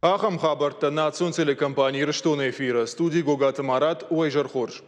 Ахам хабарта национ телекомпании Рештон эфира. Студии Гогат Марат Уайжар Хорж.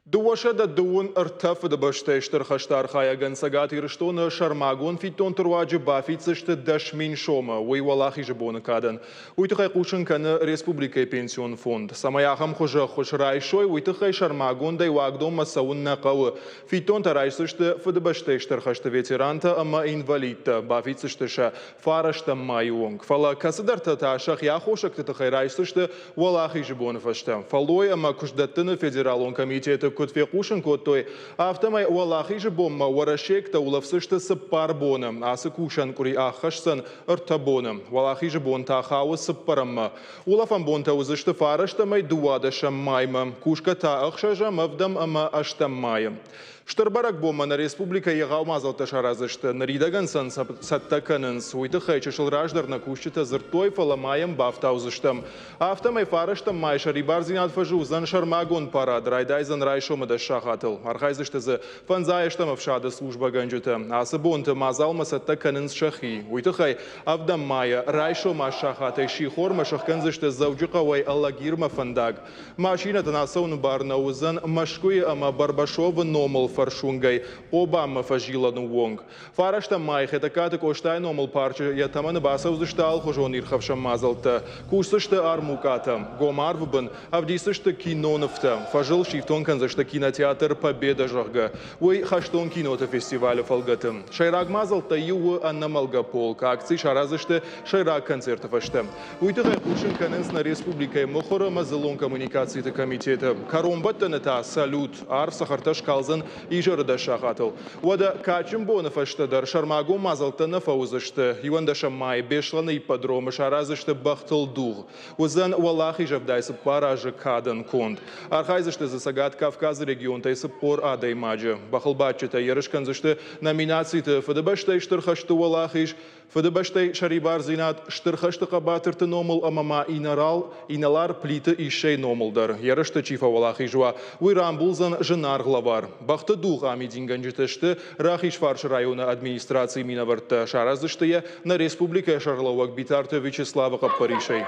Дуаша да дуун артаф да баштештер хаштар хаяган сагат Рештон шармагон фитон турваджи бафицеште дашмин шома. Уай валахи жбон кадан. Уйтахай кушен кана Республика пенсион фонд. Самаяхам хожа хош райшой уйтахай шармагон дай вагдом масаун нақавы. Фитон тарайсеште фда баштештер хашта ветеранта ама инвалидта. Бафицештеша фарашта майонг. Фала касадарта ташах яхошак тахай райсеште валахи жбон фашта. Фалой ама кушдаттана федералон комитета кот фекушен кот той автомай валахи жбомма варашек та улавсеште саппарбоном. Асы кушан кури ахашсан артабоном. Валахи жбон та хау саппарамма. Улафан бон та узеште фарашта май дуадашам майма. Кушка та ахшажа мавдам ама аштам майм. Штарбарак бома на республика егау мазал ташаразышты. Наридаган саттаканын суйты хайчышыл раждар на кущита зыртой фаламаем бафтаузыштым. Автомай фараштым майша рибарзинат фажу зан шармагон парад райдайзан райшомада шахатыл. Архайзышты зы фанзайштам авшада служба ганджыты. Асы бонты мазалма саттаканын шахи. Уйты хай авдам майя райшома шахатай шихорма шахканзышты завджықавай аллагирма фандаг. Машината насауны барнаузан машкуи ама барбашова номал фаршунгай Обама фажила нуонг. Фарашта майх это катык оштай номал парча ятаманы басаузыштал хожон ирхавша мазалта. Кусышта армуката. Гомарвбан авдисышта киноновта. Фажил шифтон канзышта кинотеатр Победа жахга. Уй хаштон кинота фестиваля фалгатым. Шайраг мазалта юу аннамалга полка. Акций шаразышта шайраг концертов ашта. Уйтыгай кушин каненс на республикой мохора мазалон коммуникации комитета. Каромбатта нета салют ар сахарташ калзан Ижарда шахатыл. Вада качым бонов аштадар шармагу мазалта нафаузышты. Юандаша май бешланы ипподромы шаразышты бахтыл дуг. Узан валахи жавдайсы паражы кадан конд. Архайзышты засагат Кавказ регион тайсы пор адай маджа. Бахылбатчыта ярышканзышты номинацийты фадабаштай штырхашты валахиш. Фадабаштай шарибар зинат штырхашты кабатырты номал амама иналар плиты ишей номалдар. Ярышты чифа валахи жуа. Уйрамбулзан жынар главар. Бахты дух амидинганжитышты Рахиш фарш района администрации Минаварта шаразыштыя на республика Шарловак битарты Вячеслава Каппаришей.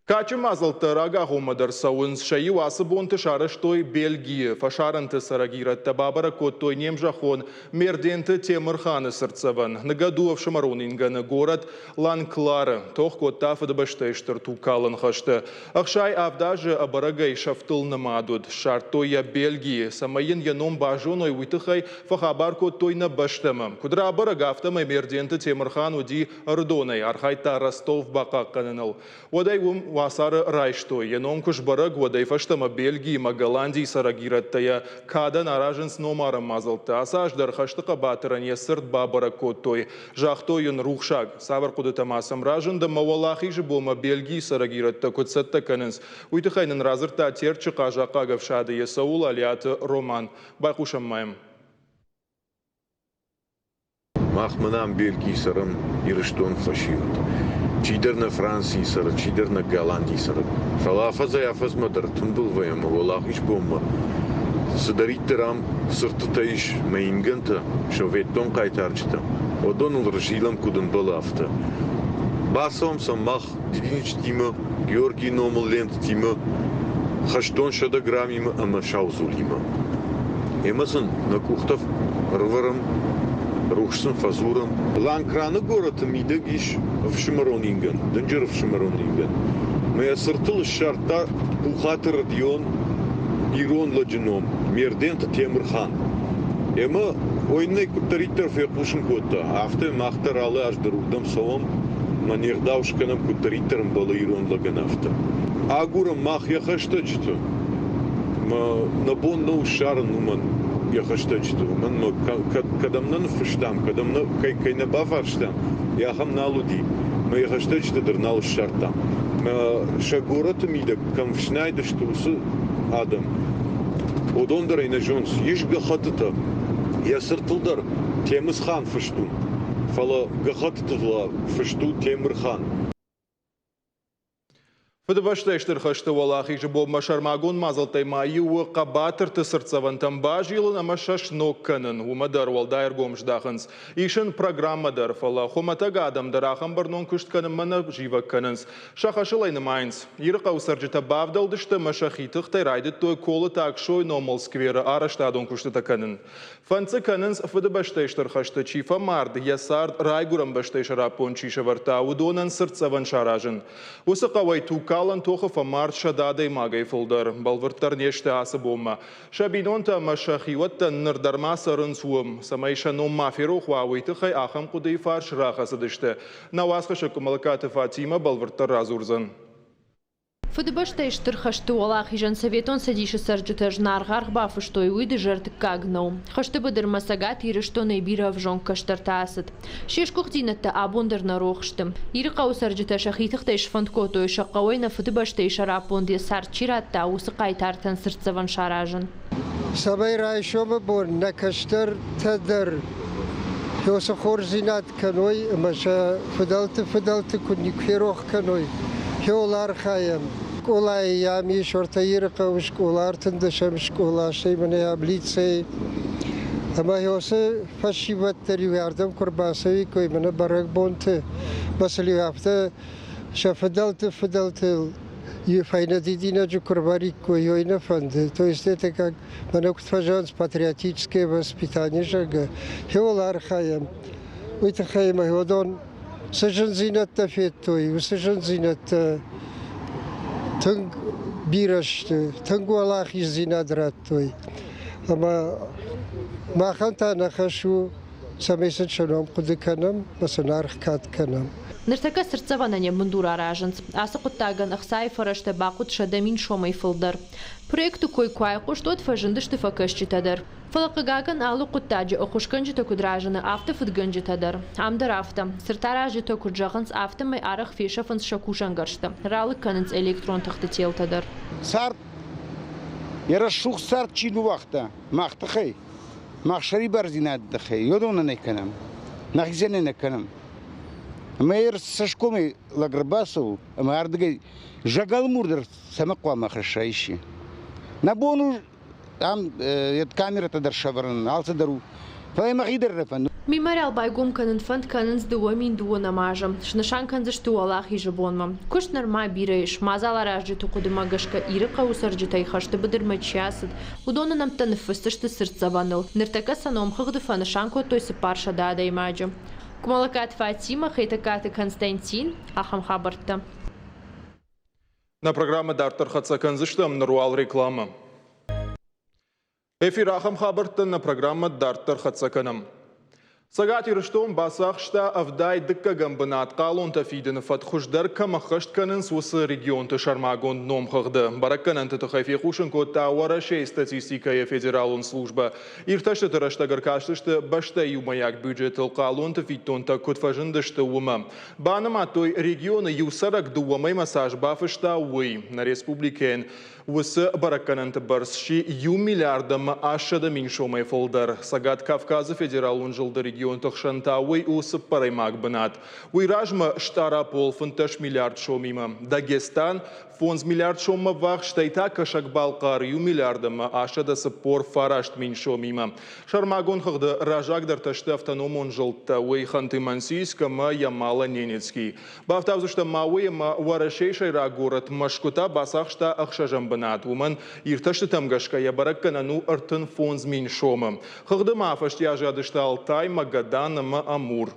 Качы мазалты рага гомадар сауынс шайу асы бонты шарыштой Бельгия, фашаранты сарагиратта бабара коттой немжахон мерденты Темирханы сырцаван. Нагадуав шамаронинганы город Ланклары, тох котта фадабаштайштыр тукалын хашты. Ахшай авдажы абарагай шафтыл намадуд. Шартоя Бельгия, самайын яном бажоной уйтыхай фахабар коттой на баштамам. Кудра абарага автомай мерденты Темирхан уди Ардонай, архайта Ростов бақаққаныныл. Одай Васары райштой, яном кушбараг водай фаштама Бельгии, Голландии сарагираттая, када нараженс номарам мазалта, асаждар хаштыка батыране сырт бабара коттой, жахтойын рухшаг, савар кудытамасам ражында мавалахи жбома Бельгии сарагиратта котсатта канынс, уйтыхайнын разырта терчы кажака гавшады есаул алияты роман. Байқушам майым. Махманам Бельгии сарам Рештон фашиют. Чидер на Франции сара, чидер на Голландии сара. Фалафаза яфаз мадар тумбул ваяма, валахиш бомба. Садариттерам сыртытаиш мейнганта, шоветтон кайтарчта. Одон уржилам кудын балафта. Басом самах дивинч тима, Георгий номал лент тима, хаштон шада грамима, ама шаузулима. Эмасын на кухтав рварам, Рухшсан фазурам. Ланкраны город мидагиш в Шимаронинген, Данджер в Шимаронинген. Мы сыртыл шарта ухат радион Ирон ладжином, мердент Темирхан. Эма ойнай кутаритер фекушин кота, авто махтар алы аждарудам совам, манердаушканам кутаритерам бала Ирон лаганафта. Агурам мах яхаштачто, набон нау шаран уман. Я хочу что когда мне фштам, когда мне кай на бафарштам, я хам на луди, но я хочу что дернал шартам. Шагорат мида камфшнайда что с Адам. Одондер и на Джонс, ешь гахатта. Я сертулдар Темирхан фшту. Фала гахатта фшту Темирхан. Фыдыбаштайштыр хашты валахи жабоб машармагон мазалтай майы қабатыр тысырцаван тамбаж елін амашаш нокканын умадар валдайр гомждахынс. Ишін программадар фала хоматага адамдар ахам барнон күштканын мана живакканынс. Шахашылайны майнс. Иры қаусаржыта бавдалдышты машахитық тайрайды той колы такшой номал сквері араштадон күштітаканын. Фанцы канынс фыдыбаштайштыр хашты чифа марды ясард райгурам баштайшарапон чиша варта удонан сырцаван шаражын. Усы қавай Калан тохов март шададай магай фулдар, балвыртар неште асы бома. Шабинонта машахиватта нырдарма сарын суым, самайша ном мафиро хуавайты хай ахам кудай фарш рахасы дышты. Навасха шакумалакаты Фатима балвыртар разурзан. Фыдыбаштайштыр хашты олахи жан советон садиши сарджыта жнарғарғ бафыштой уйды жырты кагнау. Хашты быдыр масагат ирыштоны бира в жон каштартасыд. Шешкух динатта абондар нарохшты. Иры қау сарджыта шахитықтай шфандкотой шақауайна фыдыбаштай шарапонде сарчиратта усы қайтартан сыртсаван шаражын. Сабай райшома бон накаштыр тадыр. Йоса хорзинат каной, маша фыдалты кунникферох каной. Хеолар хаям. Школай ями шортаирка школар тындышам школа шеймане аблице. Ама йоса фашиваттари вардам курбасави кой мана барак бонте. Басали афта фыдалты файна дидина же курбари кой ойна фанды. То есть это как манакутфажанс патриотическое воспитание жага. Хеолар хаям. Уйта хаям айодон. Сажан зинат тафеттой, сажан зинат танг бирашты, тангу аллахи зинадраттой. Ама маханта нахашу самесан шанам кудыканам, масанарх катканам. Ныртака сырцаванане мундура ражынц. Асы құттаган ықсай фарашты бақыт шадамин шомай фылдар. Проекту кой-куай құштот фажындышты факашчитадар. Фалақығаган алы құттаджы оқушқанжыта күдражыны авты фыдганжытадар. Амдар авты. Сыртаражыта күрджағынс авты май арық фешафынс шакушангаршты. Ралы канынс электрон тықты телтадар. Сарт, ярашух сарт чину вақта. Мақты хай. Мақшари барзинадды хай. Йодуна неканам. Нахизене неканам. Мэйр сашкоми лагрбасов, мардгай жагал мурдер самаква махрашайши. На бону там камера-то даршаваран, алцадару. Файмахидер рефан. Мемориал байгом канын фанд канынс дуамин дуона мажам. Шнашан канзышты аллахи жабонмам. Куш норма бирайш, мазала ражжы тукудыма гашка иры қаусаржытай хашты быдырма чиясыд. Удона нам таныфыстышты сыртсаваныл. Ныртака саном хыгды фанышанко тойсы парша дадай мажам. Кумалакат Фатима, Хейтакаты Константин, Ахам Хабарта. На программе Дартар Хацаканзыштам Наруал реклама. Эфир Ахам Хабарта на программе Дартар Хацаканам. Сагат ирыштом басахшта авдай дыкка гамбанат қалон тафиден фатхушдар камахашт канын сусы регионты шармагон номхагды. Баракканан тытыхайфе хушын котта уарашей статистикая федералун служба. Ирташты тыраштагар каштышты башта юмаяк бюджетл қалон тафидтонта котфажындышты ума. Банама той регионы юсарак дуамай массаж бафышта уй на республикен. Усы баракканан барсши ю миллиардам ашада миншомай фолдар. Сагат Кавказы федералун жылды регион тахшантауй усы параймак банат. Уйражма штара полфунташ миллиард шомима. Дагестан фонз миллиард шома вах штайта кашак балкар ю миллиардам ашада сапор фарашт миншомима. Шармагон хагды ражагдар ташты автономон жылта уй ханты мансийска ма ямала ненецкий. Бафтавзушта мауи ма варашейшай рагорат машкута басахшта ахшажам банат. Уман ирташты тамгашка я баракканану артын фонз миншома. Хагды мафашт яжадышта Алтай, Магадан ма Амур.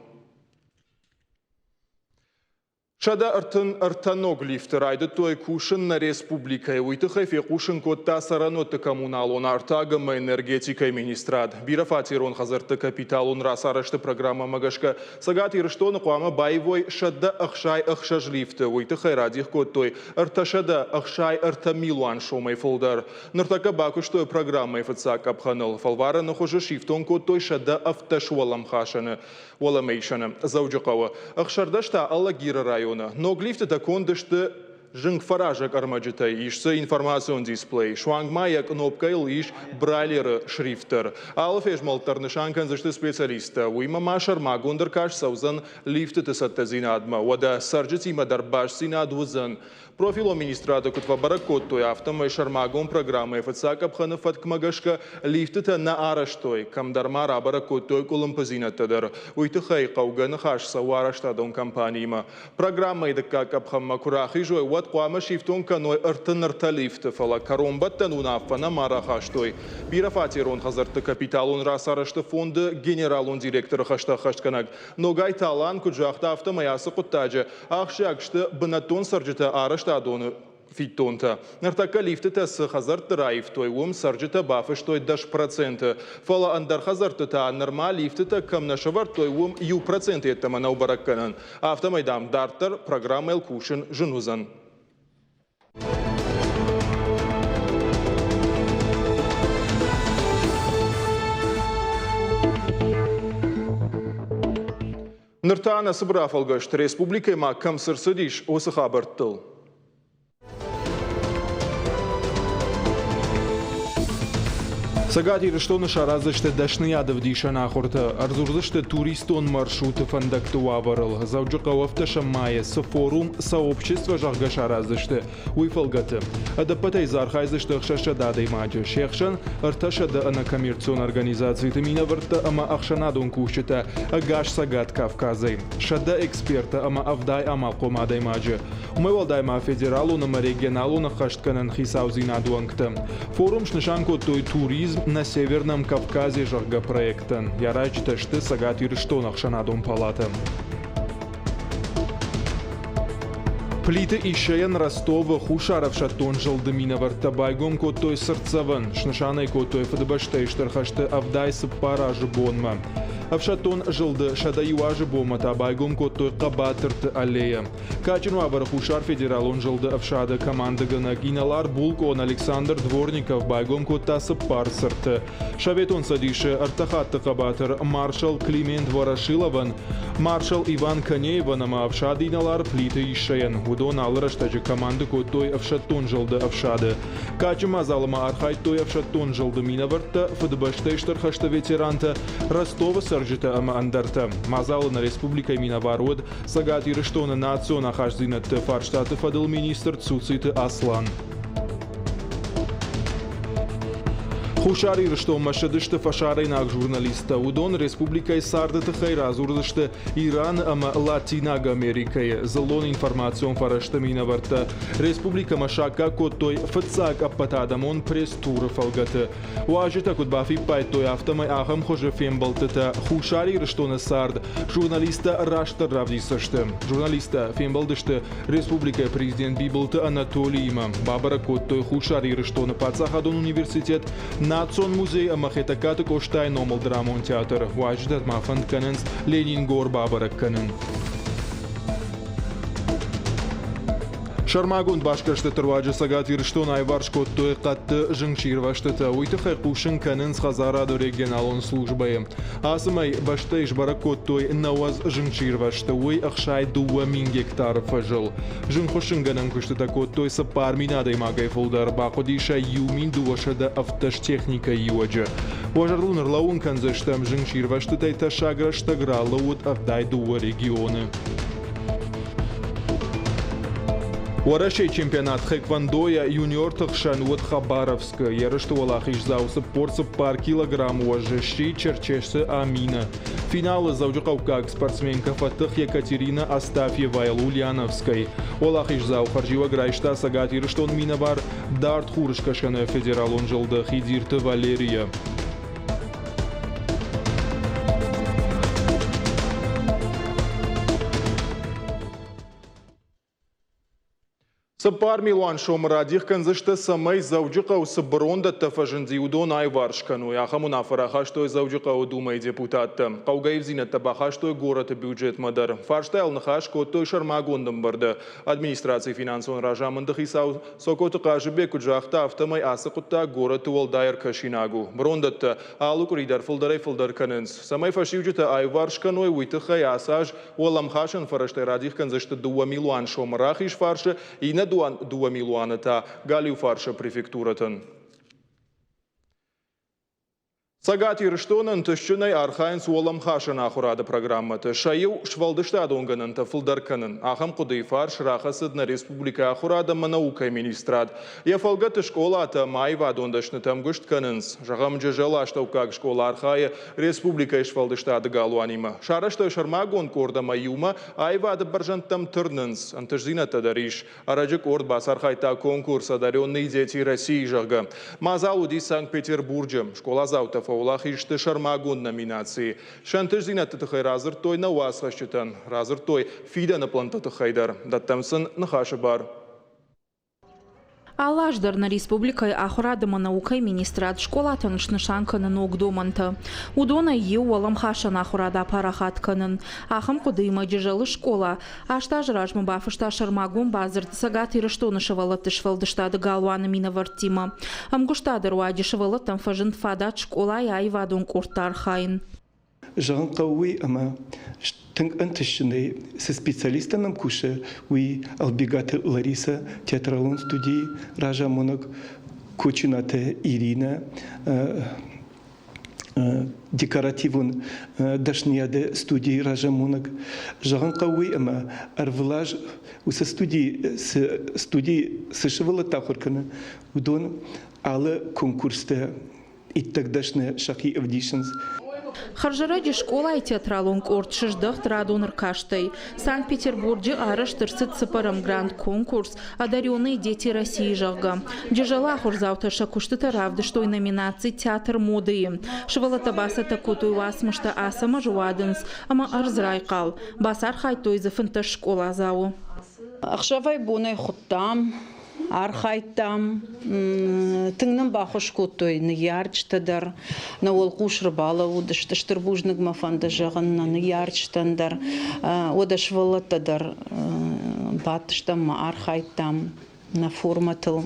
Шада артаног лифтер айды той кушын на республика. Уйты хайфе кушын котта сараноты коммуналон артагыма энергетика министрад. Бира фатирон хазарты капиталон расарашты программа магашка. Сагат ирыштоны куама байвой шада ахшай ахшаж лифты. Уйты хайрадих коттой арташада ахшай артамилуан шомай фолдар. Нартака бакуштой программа ифатса капханал. Фалвара нахожа шифтон коттой шада авташвалам хашаны. Walamейшаны. Зауджакава. Ахшардашта алла гира района. Но глифты такондышты жинг фаражак армаджитай ишсе информацион дисплей, швангмая кнопка иш брайлер шрифтер. Алфеш малтар нишанкан зашты специалиста, уйма машар магундер каш саузан лифты тесаттазинадма, вада сарджицима дарбаш синадвузан. Профило министрата кутва баракоттой автомой шармагон программы фацакап ханафат кмагашка лифтыта на араштой, камдармара баракоттой кулымпазинаттадыр. Уйтыхай қауганы хаш сауараштадон компанияма. Программа идакак абхамма курахи жой ват қуама шифтон каной ыртын-ырта лифты фала каромбаттан унафана мара хаштой. Бирафатирон хазарты капиталон расарашты фонды генералон директор хашта хаштканак. Ногай талан куджахта автомаясы құттажы. Ахшакшты бынатон сарджыта арашты адоны фитонта. Нартака лифты тасы хазарты раев той ум сарджыта бафыш той даш проценты. Фала андар хазарты та норма лифты та камнашавар той ум ю проценты еттама наубаракканан. Автомайдам дартар программа элкушин жынузан. Ныртана сыбрафалгашт республикай ма камсырсыдиш осы хабарттыл. Сагати рештоны шаразышты дашныядов дишан ахурта, арзурзышты туристон маршруты фандактуаварыл, завджуқавафта шаммая с форум сообщества жахга шаразышты, уйфалгаты. Адапатай зархайзышты хшашададай маджа, шехшан арташада ана коммерцион организации тымина варта ама ахшанадон кушчита, агаш сагат Кавказай. Шада эксперта ама авдай амал комадай маджа. Умывалдай ма федералу на регионалу на хаштканан хисаузинадуангта. Форум шнышанко той туризм на Северном Кавказе жарга проектан. Ярачта шты сагат ирштонах шанадон палата. Плиты ишаян Ростова хушаров шатон жылдымина варта байгом котой сырцаван. Шнышанай котой фадбаштейштар хашты авдай сыппаражы бонма. Авшатон жылды шадаюажы бомата байгом котой қабатырты аллея. Качину авар хушар федералон жылды авшады командыгына гиналар Булкон Александр Дворников байгом котасы парсырты. Шаветон садиши артахатты қабатыр маршал Климент Ворошилован, маршал Иван Конееванама авшады иналар плиты ишаян. Удон алыраштажы команды котой авшатон жылды авшады. Качыма залыма архай той авшатон жылды минаварта фадбаштейштар хашты ветеранта Ростова сарджита ама андарта. Мазалы на республикой Минаварод сагат ирыштона национа хашзинат фарштаты фадыл министр Цуциты Аслан. Хушари рышто машадышты фашарайнак журналиста. Удон республикай сардыты хайразурдышты Иран ама Латинага Америкай. Залон информацион фарашты минаварта. Республика машака коттой фацак аппатадамон пресс-туры фалгаты. Уажита кутбафи пайтой автомай ахам хоже фембалтыта. Хушари рыштона сард. Журналиста рашты равдисышты. Журналиста фембалдышты республика президент Бибалты Анатолийма. Бабара коттой хушари рыштона пацахадон университет Национ музей амахетакаты коштай номал драмон театр. Вадждат мафанд каненс Ленингор бабарак канен. Шармагун башкашты тұрваджы сагат ирштон айварш коттой қатты жыңширваштыта. Уйтыхай қушын каненс хазараду регионалон службай. Асымай баштайш барак коттой наваз жыңширвашты. Уй ахшай 2000 гектар фажыл. Жыңхошын ганам күштыта коттой сапар минадай магай фолдар. Бақодиша юмин дуашада автош техника юаджы. Уажарлун ырлауын канзаштам жыңширваштытай ташаграштагра лауд авдай дуа регионы. Уарашей чемпионат хэквондоя юниор тахшан вот Хабаровска. Ярышты валахиш заусы порцып пар килограмм уажыши черчешсы Амина. Финалы заудюкавкак спортсменка Фатых Екатерина Астафьева Ульяновской. Валахиш зау харжива грайшта сагат ирыштон минавар дарт хурышкашаны федералон жылды Хидирты Валерия. Сапар Милуан Шомрадих канзашты самай завджука усыбронда тафажынди удон айваршкану. Яхамуна фарахаштой завджука удумай депутатты. Қаугаевзина табахаштой город бюджет мадар. Фарштай алнахаш коттой шармагондым барды. Администрация финансован ражамындых исау сокоты қажыбек уджахта автомай асы құтта город уалдайыр кашинагу. Брондатты алук ридар фылдарай фылдар канынс. Самай фашивджута айваршканой уйтыхай асаж уаламхашын фараштай радих канзашты дуа Милуан Шомрахиш фаршы и на 2 миллиона та Галиу Фарша префектуратын. Сагат ирштонын түшчінай архайын суолам хашын ахурады программаты. Шайыл швалдыштады оңғанын тафылдарканын. Ахам құдай фар шырақасыдна республика ахурады наука министрад. Ефалгаты школа ата майва дондашны тамгышт канынс. Жағам жежала штаукак школа архайы республика швалдыштады галуанима. Шарашты шармагон корда майюма айвады баржантам тырнынс. Антыжзинаты дариш. Араджик орд бас архайта конкурс одаренный дети России жағы. Мазалуди Санкт-Петербурге. Школа заута Фаулах ишты шармагун номинации. Шантыш зинаты тыхай разыр той на уасхащитан. Разыр той фида на планта тыхайдар. Даттамсын нахашы бар. Алаждарна республикай ахурадыма наукай министрат школа танышны шанканын огдоманты. Удона ю олам хашан ахурада парахатканын. Ахам кудыма жежалы школа. Ашта жражмы бафышта шармагун базырды сагат ирыштоны шывалаты швалдыштады галуаны мина вартима. Амгуштадыр уади шывалатан фажын фадат школа и айвадун куртар хайын. Жан кауи ама тынг антышны со специалистом куше уи албигаты Лариса театралон студии Ража Монок Кучинате Ирина декоративун дашняде студии Ража Монок Жан кауи ама арвлаж у со студии сышевала тахуркана удон але конкурсте и тогдашне шахи auditions. Харжаради школа и театралон корт шиждах традонер каштай. Санкт-Петербурге араш тырсыт сыпарам гранд конкурс «Одаренные дети России» жага. Дежала хурзаута шакушты таравды, что и номинации театр моды. Швалата баса такотуй васмышта асама жуадынс, ама арзрайкал. Басар хайтой зафынта школа зау. Ахшавай бунай хуттам. Архайтам, тыңнан бахыш котой, на ярчтадар, на олкуш рыбала, удашты штырбужнык мафанда жағын, на ярчтандар, одаш валатадар, батыштам, архайтам, на форматыл.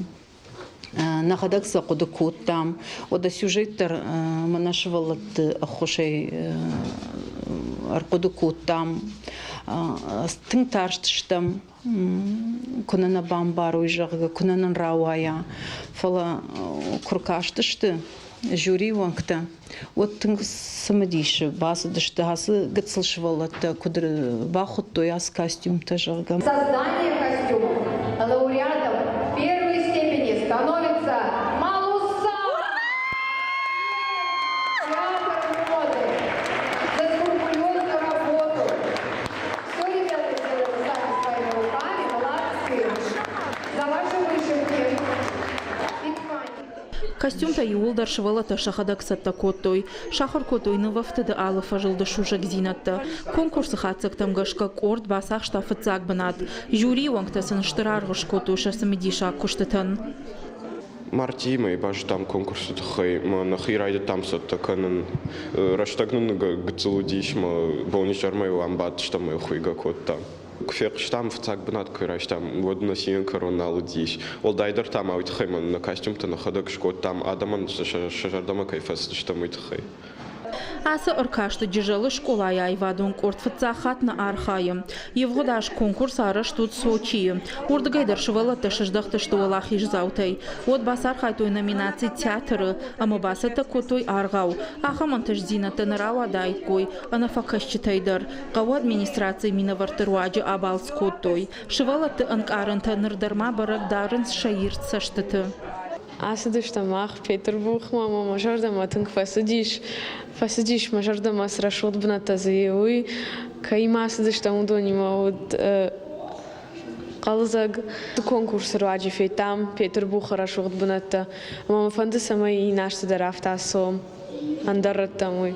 На ходак сақуды коттам, ода сюжеттар манашвалат ахушай аркуды коттам, тың тарштыштам, күнана бамбару жағы, күнанан рауая, фала күркаштышты, жюри ванкта. Вот тың самадиші, басыдышты, хасы гыцылшывалатты, күдір бақытты яс костюмта жағы. Создание костюма лауреатом первой степени становится Малуса! Театр моды за скрупулезную работу. Все ребята сделали сами своими руками, молодцы. За ваши вышивки. Костюм-то юлдар швалата шахадак саттакоттой. Шахар котойны вафтыды алы фажылды шужак зинатты. Конкурсы хатсак тамгашка корт басах штафыцак банат. Жюри вангтасын штырарғыш коту шасымедиша куштытын. Мартима и баш там конкурсы тхай, на хирайде там саттаканын. Раштагнын гцелудиш, болничар мой ламбат, что мы хуйга кот там. Кфек штам в цак банат кыраш там водна сиен коронал диш. Ол дайдер там аутхайман на костюм-то на ходок шкот там адаман шажардама кайфас что мы тхай. Асы ыркашты дежалы школа айвадун корт фыцахат на архаем. Евгодаш конкурс араш тут Сочи. Урдгайдар швалата шаждахты что алахиш заутай. Вот басар хайтой номинации театры, ама басата котой аргау. Ахаманташ зината нарава дайкой, анафакаш читайдар. Гау администрации минавартыруаджи абал скотой. Швалаты анкаранта нырдарма барагдарын шаирт саштыты. Асыдыштамах Петербург мама мажордама тынк фасидиш мажордама срашот бната заеуи кайма асыдыштам удонима вот қалзаг конкурс руаджи фейтам Петербург хорошот бната мама фандысама и нашты дарафтасо андараттамой.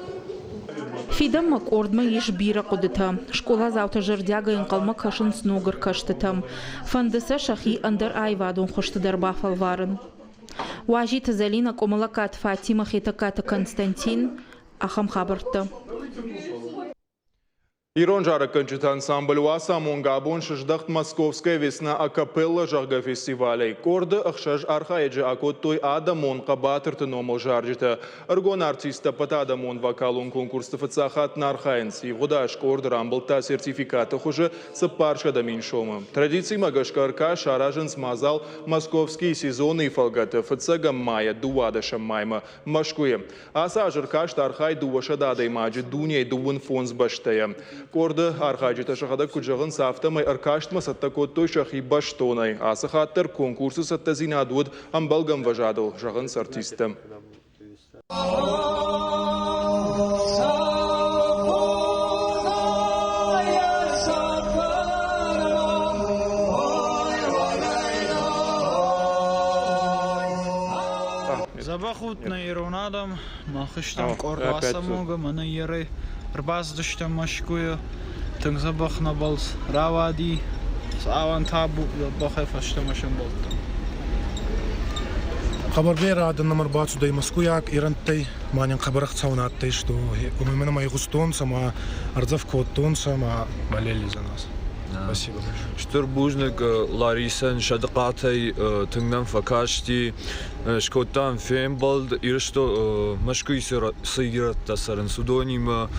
Фидам макордма еш бира кудыта. Школа завта жердяга инкалма кашын сногыр каштытам. Фандыса шахи андар айвадун хоштыдар бафалварын. Уажита Залина комалакат Фатима хитаката Константин ахам хабарта. Ирон жарыкынчыт ансамбль васа монгабон шыждахт Московская весна акапелла жарга фестивалей. Корды ахшаж архаеджи акоттой адамон қабатырты номо жаржыты. Аргон артиста пат адамон вокалун конкурсты фыцахат нархайнс. Евгудаш корды рамбылта сертификаты хуже сыпарша дамин шомы. Традиции магашкарка шаражын смазал московский сезон и фалгаты фыцага мая дуадаша майма машкуе. Аса ажыркаш тархай дуаша дадай маджи дуней дуын фонс баштая. Корды архаджита шахада куджағын сафтамай аркаштма сатта коттой шахи баштонай. Асы хаттар конкурсы сатта зинадуд амбалгам важадыл жағын артисты. Забахут на иронадам, махыштам корвасамога, мана еры, рбаздыштам машкую, тың забах на балс равади, саван табу, забахай фаштам ашам болта. خبر غير هذا النمر باتسو داي مسكوياك إيرانتي ما نين خبرك تصوناتي شتو ومن ما يغستون سما أرزف كوتون سما بالليل زناس. Спасибо. Штурбужник Ларисан Шадقатей тыңнан факашти шкотан фембалд иршто машкуй сыйратта сарын судонима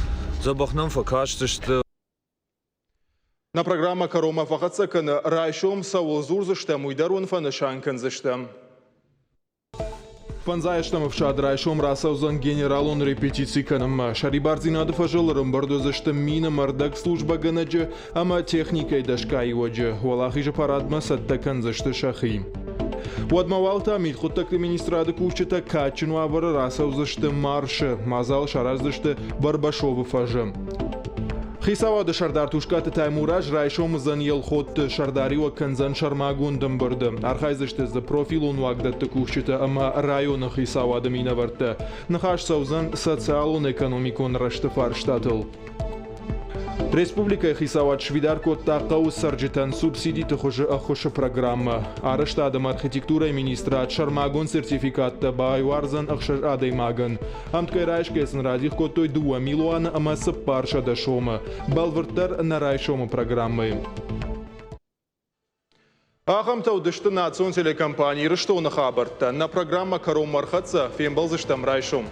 забахнан факашты что На программа Карома фахатса кана райшом саулзур заштам уйдарун фанашанкан заштам. Фанзайштам в шадрайшом расаузан генералон репетиции канам шарибарзинады фажоларым бардозаштам мина мардак служба ганаджа, ама техникой дашка иоджа, уалахижа парадма саддакан зашты шахи. Уадмавалта митхуттак министрады кучета качину авара расаузашты марша, мазал шараздашты барбашовы фажа. Хисавады шардар тушкаты таймураж райшом занел ход шардари ва канзан шармагундам барды. Архайзышты за профилун вагдатты кухчета ама района хисавады минаварты. Нахаш саузан социалун экономикон рашты фарштатыл. Республика Хисават Швидар котта қау сарджитан субсидиты хожи ахоша программа. Араштадам архитектура министра шармагон сертификатта байварзан ахшар адаймаган. Амткай райшкесен радих коттой 2 миллиона амаса парша дашома. Балварттар на райшома программы. Ахамта удышты национ телекомпании рыштоны хабарта. На программа Каром Мархатса фембалзыштам райшом.